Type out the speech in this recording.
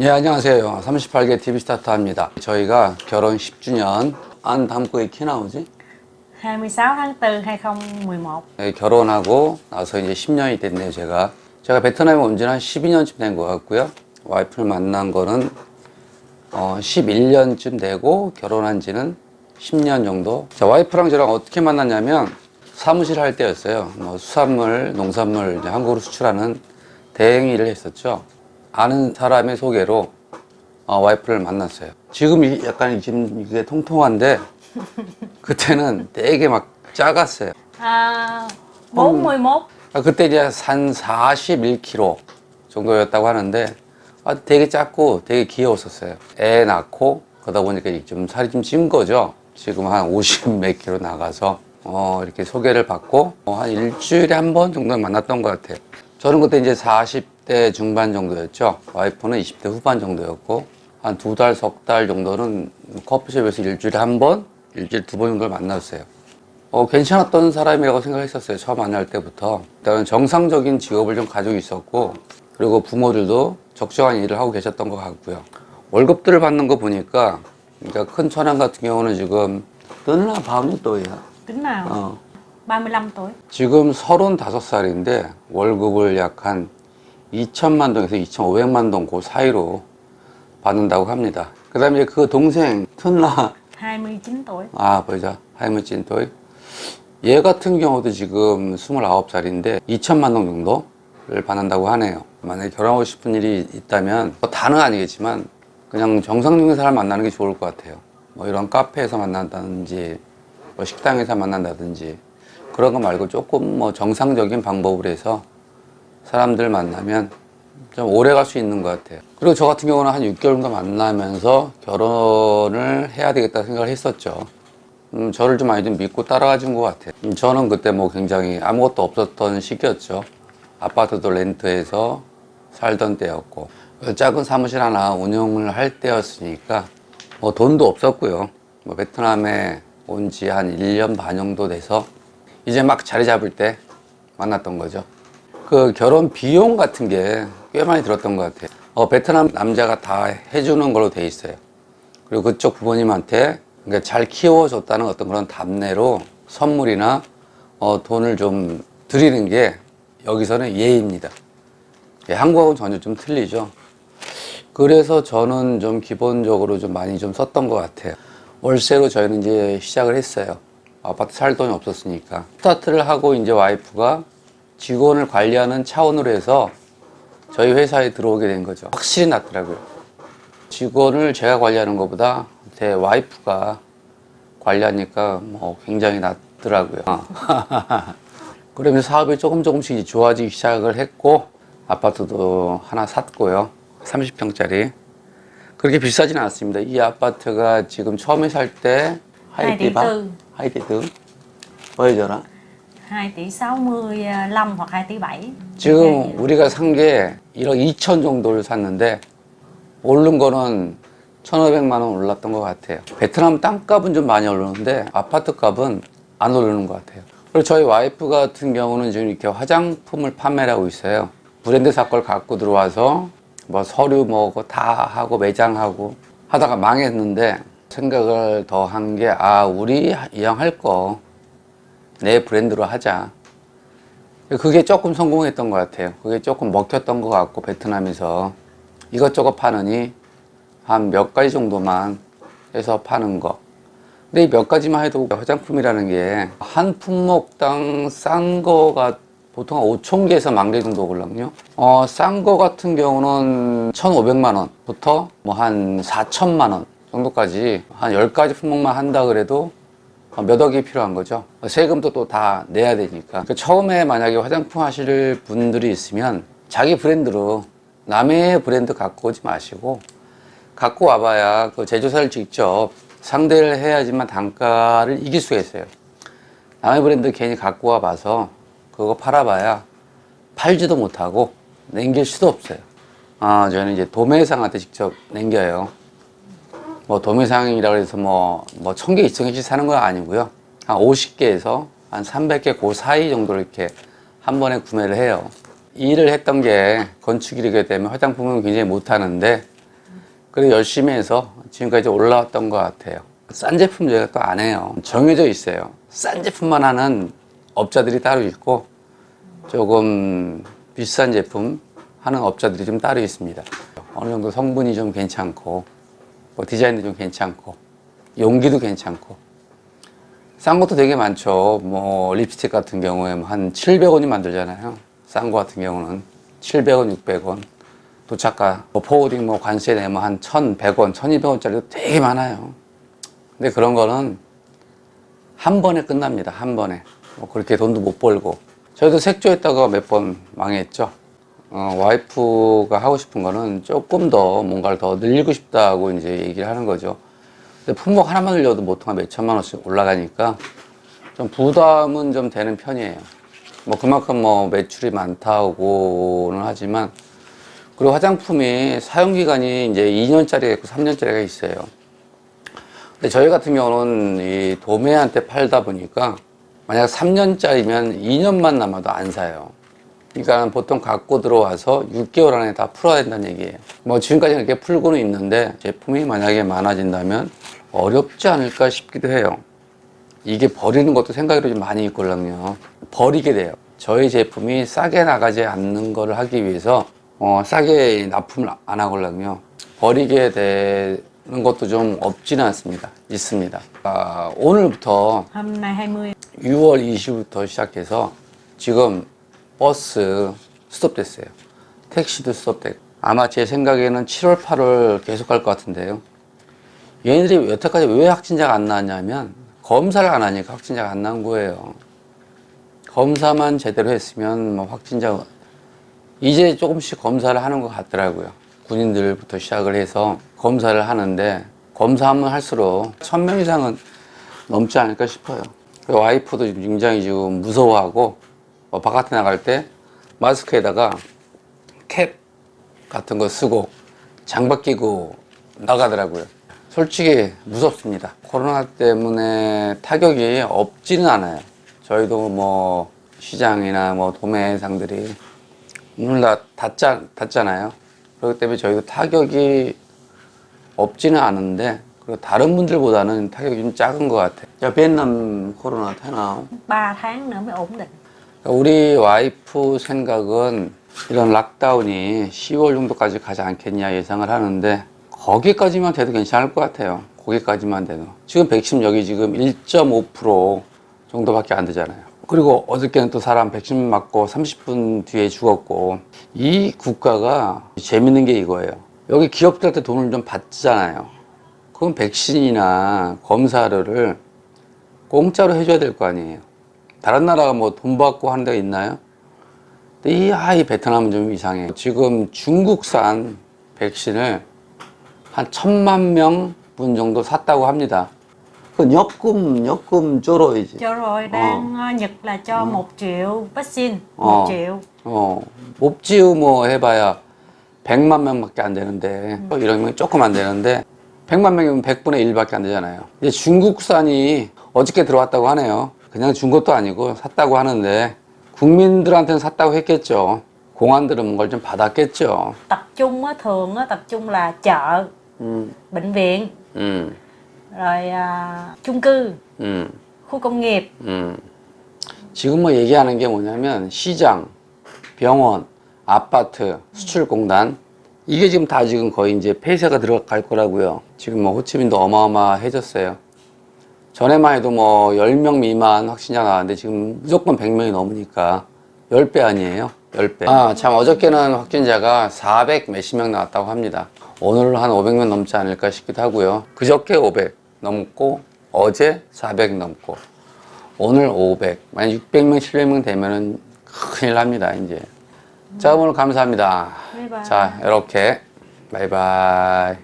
예, 안녕하세요. 38개 TV 스타터입니다. 저희가 결혼 10주년 안 다음 거에 키 나오지? 26 tháng 4 2011. 예, 결혼하고 나서 이제 10년이 됐네요, 제가 베트남에 온 지는 한 12년쯤 된 것 같고요. 와이프를 만난 거는 11년쯤 되고 결혼한 지는 10년 정도. 자, 와이프랑 저랑 어떻게 만났냐면 사무실 할 때였어요. 뭐 수산물, 농산물 이제 한국으로 수출하는 대행 일을 했었죠. 아는 사람의 소개로 와이프를 만났어요. 지금 약간 지금 이게 통통한데 그때는 되게 막 작았어요. 41. 그때 이제 한 41kg 정도였다고 하는데 되게 작고 되게 귀여웠었어요. 애 낳고 그러다 보니까 좀 살이 좀 찐 거죠. 지금 한 50 몇 킬로 나가서 이렇게 소개를 받고 한 일주일에 한 번 정도는 만났던 것 같아요. 저는 그때 이제 40대 중반 정도였죠. 와이프는 20대 후반 정도였고 한 2달, 석 달 정도는 커피숍에서 일주일에 한 번, 일주일에 2번 정도를 만났어요. 괜찮았던 사람이라고 생각했었어요. 처음 만날 때부터. 일단은 정상적인 직업을 좀 가지고 있었고, 그리고 부모들도 적정한 일을 하고 계셨던 것 같고요. 월급들을 받는 거 보니까, 그러니까 큰 처남 같은 경우는 지금, 너는 bao 또이야? Tính nào? 35 tuổi. 지금 35살인데, 월급을 약 한 2천만 동에서 2,500만 동 그 사이로 받는다고 합니다. 그 다음에 그 동생, 튼라, 29 tuổi. 보자. 하이무진 또이. 얘 같은 경우도 지금 29살인데 2천만 동 정도를 받는다고 하네요. 만약에 결혼하고 싶은 일이 있다면 다는 아니겠지만 그냥 정상적인 사람 만나는 게 좋을 것 같아요. 뭐 이런 카페에서 만난다든지 뭐 식당에서 만난다든지 그런 거 말고 조금 뭐 정상적인 방법으로 해서 사람들 만나면 좀 오래 갈 수 있는 것 같아요. 그리고 저 같은 경우는 한 6개월 정도 만나면서 결혼을 해야 되겠다 생각을 했었죠. 저를 좀 많이 좀 믿고 따라와 준 것 같아요. 저는 그때 뭐 굉장히 아무것도 없었던 시기였죠. 아파트도 렌트해서 살던 때였고, 작은 사무실 하나 운영을 할 때였으니까, 뭐 돈도 없었고요. 뭐 베트남에 온 지 한 1년 반 정도 돼서, 이제 막 자리 잡을 때 만났던 거죠. 그 결혼 비용 같은 게 꽤 많이 들었던 것 같아요. 베트남 남자가 다 해주는 걸로 돼 있어요. 그리고 그쪽 부모님한테 그러니까 잘 키워줬다는 어떤 그런 답례로 선물이나 돈을 좀 드리는 게 여기서는 예의입니다. 예, 한국하고는 전혀 좀 틀리죠. 그래서 저는 좀 기본적으로 좀 많이 좀 썼던 것 같아요. 월세로 저희는 이제 시작을 했어요. 아파트 살 돈이 없었으니까. 스타트를 하고 이제 와이프가 직원을 관리하는 차원으로 해서 저희 회사에 들어오게 된 거죠. 확실히 낫더라고요. 직원을 제가 관리하는 것보다 제 와이프가 관리하니까 뭐 굉장히 낫더라고요. 그러면서 사업이 조금씩 좋아지기 시작을 했고 아파트도 하나 샀고요. 30평짜리. 그렇게 비싸진 않습니다. 이 아파트가 지금 처음에 살 때 2 tỷ 4. 하이디드 보여줘라. 2 tỷ 65 hoặc 2 tỷ 7. 지금 우리가 산 게 1억 2천 정도를 샀는데 오른 거는 1,500만 원 올랐던 것 같아요. 베트남 땅값은 좀 많이 오르는데 아파트 값은 안 오르는 것 같아요. 그리고 저희 와이프 같은 경우는 지금 이렇게 화장품을 판매를 하고 있어요. 브랜드사 걸 갖고 들어와서 뭐 서류 뭐고 다 하고 매장하고 하다가 망했는데 생각을 더 한 게 우리 이왕 할 거 내 브랜드로 하자. 그게 조금 성공했던 것 같아요. 그게 조금 먹혔던 것 같고 베트남에서 이것저것 파느니 한 몇 가지 정도만 해서 파는 거. 근데 이 몇 가지만 해도 화장품이라는 게 한 품목당 싼 거가 보통 5,000개에서 10,000개 정도 오거든요. 싼 거 같은 경우는 1,500만 원부터 뭐 한 4,000만 원 정도까지 한 10가지 품목만 한다 그래도 몇 억이 필요한 거죠. 세금도 또 다 내야 되니까. 처음에 만약에 화장품 하실 분들이 있으면 자기 브랜드로 남의 브랜드 갖고 오지 마시고 갖고 와봐야 그 제조사를 직접 상대를 해야지만 단가를 이길 수가 있어요. 남의 브랜드 괜히 갖고 와봐서 그거 팔아봐야 팔지도 못하고 남길 수도 없어요. 저희는 이제 도매상한테 직접 남겨요. 뭐 도매상이라고 해서 뭐 1,000개, 2,000개씩 사는 건 아니고요. 한 50개에서 한 300개 그 사이 정도를 이렇게 한 번에 구매를 해요. 이 일을 했던 게 건축일이기 때문에 화장품은 굉장히 못하는데 그래도 열심히 해서 지금까지 올라왔던 것 같아요. 싼 제품 저희가 또 안 해요. 정해져 있어요. 싼 제품만 하는 업자들이 따로 있고 조금 비싼 제품 하는 업자들이 좀 따로 있습니다. 어느 정도 성분이 좀 괜찮고 뭐 디자인도 좀 괜찮고 용기도 괜찮고 싼 것도 되게 많죠. 뭐 립스틱 같은 경우에 한 700원이 만들잖아요. 싼 거 같은 경우는 700원, 600원. 도착가, 뭐 포워딩, 뭐 관세 내면 한 1,100원, 1,200원짜리도 되게 많아요. 근데 그런 거는 한 번에 끝납니다. 한 번에. 뭐 그렇게 돈도 못 벌고. 저희도 색조했다가 몇 번 망했죠. 와이프가 하고 싶은 거는 조금 더 뭔가를 더 늘리고 싶다고 이제 얘기를 하는 거죠. 근데 품목 하나만 늘려도 보통 한 몇 천만 원씩 올라가니까 좀 부담은 좀 되는 편이에요. 뭐 그만큼 뭐 매출이 많다고는 하지만 그리고 화장품이 사용기간이 이제 2년짜리가 있고 3년짜리가 있어요. 근데 저희 같은 경우는 이 도매한테 팔다 보니까 만약 3년짜리면 2년만 남아도 안 사요. 그러니까 보통 갖고 들어와서 6개월 안에 다 풀어야 된다는 얘기예요. 뭐 지금까지 그렇게 풀고는 있는데 제품이 만약에 많아진다면 어렵지 않을까 싶기도 해요. 이게 버리는 것도 생각이 좀 많이 있걸랑요. 버리게 돼요. 저희 제품이 싸게 나가지 않는 거를 하기 위해서 싸게 납품을 안 하걸랑요. 버리게 되는 것도 좀 없지는 않습니다. 있습니다. 오늘부터 Hôm nay 20 6월 20일부터 시작해서 지금 버스 스톱됐어요. 택시도 스톱됐고 아마 제 생각에는 7월, 8월 계속 갈 것 같은데요. 얘네들이 여태까지 왜 확진자가 안 나왔냐면 검사를 안 하니까 확진자가 안 나온 거예요. 검사만 제대로 했으면 뭐 확진자가 이제 조금씩 검사를 하는 것 같더라고요. 군인들부터 시작을 해서 검사를 하는데 검사하면 할수록 1,000명 이상은 넘지 않을까 싶어요. 와이프도 굉장히 지금 무서워하고 바깥에 나갈 때 마스크에다가 캡 같은 거 쓰고 장갑 끼고 나가더라고요. 솔직히 무섭습니다. 코로나 때문에 타격이 없지는 않아요. 저희도 뭐 시장이나 뭐 도매상들이 문을 다 닫잖아요. 그렇기 때문에 저희도 타격이 없지는 않은데 그리고 다른 분들보다는 타격이 좀 작은 것 같아요. 야, 베트남 코로나 되나? 3 tháng nữa mới ổn định. 우리 와이프 생각은 이런 락다운이 10월 정도까지 가지 않겠냐 예상을 하는데 거기까지만 돼도 괜찮을 것 같아요. 거기까지만 돼도. 지금 백신 여기 지금 1.5% 정도밖에 안 되잖아요. 그리고 어저께는 또 사람 백신 맞고 30분 뒤에 죽었고 이 국가가 재밌는 게 이거예요. 여기 기업들한테 돈을 좀 받잖아요. 그럼 백신이나 검사를 공짜로 해줘야 될 거 아니에요. 다른 나라가 뭐 돈 받고 하는 데가 있나요? 근데 이 베트남은 좀 이상해. 지금 중국산 백신을 한 1,000만 명분 정도 샀다고 합니다. 그 nhập 조로 이제. Cho rồi đang Nhật là cho 1 triệu vaccine, 1 triệu. 몹지우 뭐 해봐야 100만 명밖에 안 되는데 이러면 조금 안 되는데 100만 명이면 100분의 1밖에 안 되잖아요. 이제 중국산이 어저께 들어왔다고 하네요. 그냥 준 것도 아니고 샀다고 하는데 국민들한테는 샀다고 했겠죠. 공안들은 뭔가를 좀 받았겠죠. Tập trung á, thường á, tập trung là chợ, bệnh viện, rồi chung cư, khu công nghiệp. 지금 뭐 얘기하는 게 뭐냐면 시장, 병원, 아파트, 수출공단 이게 지금 다 지금 거의 이제 폐쇄가 들어갈 거라고요. 지금 뭐 호치민도 어마어마해졌어요. 전에만 해도 뭐 10명 미만 확진자 나왔는데 지금 무조건 100명이 넘으니까 10배 아니에요? 10배. 참 어저께는 확진자가 400 몇십 명 나왔다고 합니다. 오늘 한 500명 넘지 않을까 싶기도 하고요. 그저께 500 넘고 어제 400 넘고 오늘 500. 만약 600명, 700명 되면은 큰일 납니다, 이제. 자, 오늘 감사합니다. 바이바이. 자, 이렇게. 바이바이.